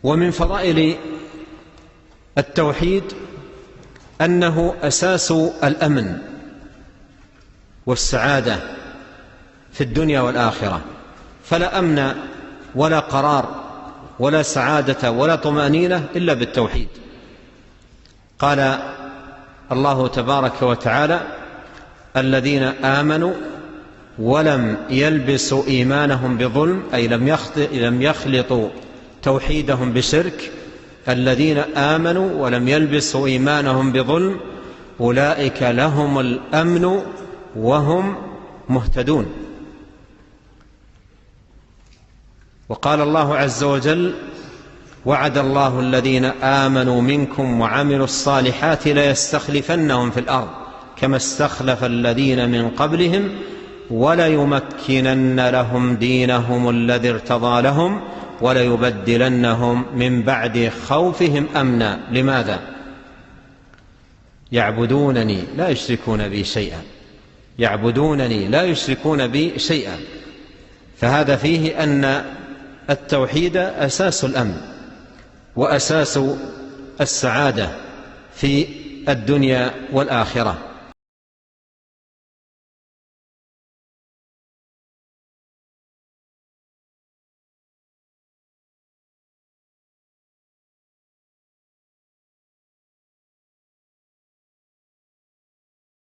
ومن فضائل التوحيد أنه أساس الأمن والسعادة في الدنيا والآخرة، فلا أمن ولا قرار ولا سعادة ولا طمأنينة إلا بالتوحيد. قال الله تبارك وتعالى: الذين آمنوا ولم يلبسوا إيمانهم بظلم، أي لم يخلطوا توحيدهم بشرك. الذين آمنوا ولم يلبسوا إيمانهم بظلم أولئك لهم الأمن وهم مهتدون. وقال الله عز وجل: وعد الله الذين آمنوا منكم وعملوا الصالحات ليستخلفنهم في الأرض كما استخلف الذين من قبلهم وليمكنن لهم دينهم الذي ارتضى لهم وليبدلنهم من بعد خوفهم أمنا. لماذا؟ يعبدونني لا يشركون بي شيئا، يعبدونني لا يشركون بي شيئا. فهذا فيه أن التوحيد أساس الأمن وأساس السعادة في الدنيا والآخرة.